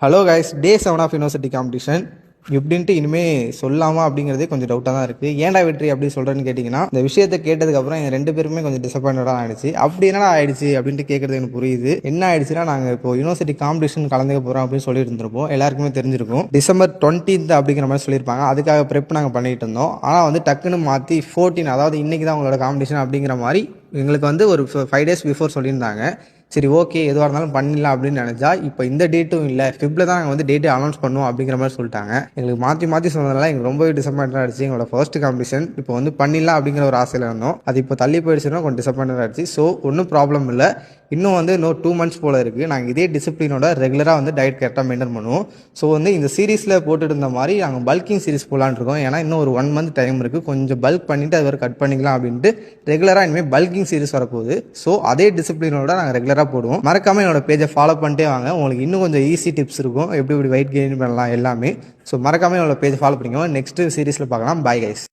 Hello guys, day 7 of university competition இப்படின்ட்டு இனிமேல் சொல்லாமா அப்படிங்கிறதே கொஞ்சம் டவுட்டாக தான் இருக்குது. ஏன்டா வெற்றி அப்படி சொல்கிறேன்னு கேட்டிங்கன்னா, இந்த விஷயத்தை கேட்டதுக்கப்புறம் எங்கள் 2 பேருமே கொஞ்சம் டிசப்பாயின்டாக ஆகிடுச்சு. அப்படி என்னடா ஆயிடுச்சு அப்படின்ட்டு கேட்குறது எனக்கு புரியுது. என்ன ஆயிடுச்சுன்னா, நாங்கள் இப்போ யூனிவர்சிட்டி காம்படிஷன் கலந்துக்க போகிறோம் அப்படின்னு சொல்லிட்டு இருந்திருப்போம். எல்லாருக்குமே தெரிஞ்சிருக்கும். டிசம்பர் 20th அப்படிங்கிற மாதிரி சொல்லியிருப்பாங்க. அதுக்காக ப்ரெப் நாங்கள் பண்ணிட்டு இருந்தோம். ஆனால் வந்து டக்குன்னு மாற்றி 14, அதாவது இன்றைக்கி தான் உங்களோட காம்படிஷன் அப்படிங்கிற மாதிரி எங்களுக்கு வந்து ஒரு 5 days பிஃபோர் சொல்லியிருந்தாங்க. சரி, ஓகே, எதுவாக இருந்தாலும் பண்ணிடலாம் அப்படின்னு நினச்சா, இப்போ இந்த டேட்டும் இல்லை, ஃபிப்ல தான் நாங்கள் வந்து டேட்டு அனௌன்ஸ் பண்ணுவோம் அப்படிங்கிற மாதிரி சொல்லிட்டாங்க. எங்களுக்கு மாற்றி சொன்னதால எங்களுக்கு ரொம்பவே டிசப்பாயின்ட் ஆகிடுச்சு. எங்களோட ஃபர்ஸ்ட் காம்படிஷன் இப்போ வந்து பண்ணிடலாம் அப்படிங்கிற ஒரு ஆசையில் இருந்தோம். அது இப்போ தள்ளி போயிடுச்சுன்னா கொஞ்சம் டிசப்பாயின்ட் ஆகிடுச்சு. ஸோ ஒன்றும் ப்ராப்ளம் இல்லை. இன்னும் வந்து 2 months போல் இருக்குது. நாங்கள் இதே டிசிப்ளினோட ரெகுலராக வந்து டயட் கரெக்டாக மெயின்டைன் பண்ணுவோம். ஸோ வந்து இந்த சீரீஸில் போட்டுட்டு இருந்த மாதிரி நாங்கள் பல்கிங் சீரிஸ் போகலான்னு இருக்கோம். ஏன்னா இன்னும் ஒரு 1 month டைம் இருக்குது. கொஞ்சம் பல்க் பண்ணிவிட்டு அது வரை கட் பண்ணிக்கலாம் அப்படின்ட்டு ரெகுலராக இனிமேல் பல்கிங் சீரிஸ் வரப்போகுது. ஸோ அதே டிசிப்ளினோட நாங்கள் ரெகுலராக போடுவோம். மறக்காமல் என்னோட பேஜை ஃபாலோ பண்ணிட்டே வாங்க. உங்களுக்கு இன்னும் கொஞ்சம் ஈஸி டிப்ஸ் இருக்கும், எப்படி வெயிட் கெயின் பண்ணலாம் எல்லாமே. ஸோ மறக்காமல் என்னோட பேஜை ஃபாலோ பண்ணிக்கோங்க. நெக்ஸ்ட் சீரீஸில் பார்க்கலாம். Bye guys.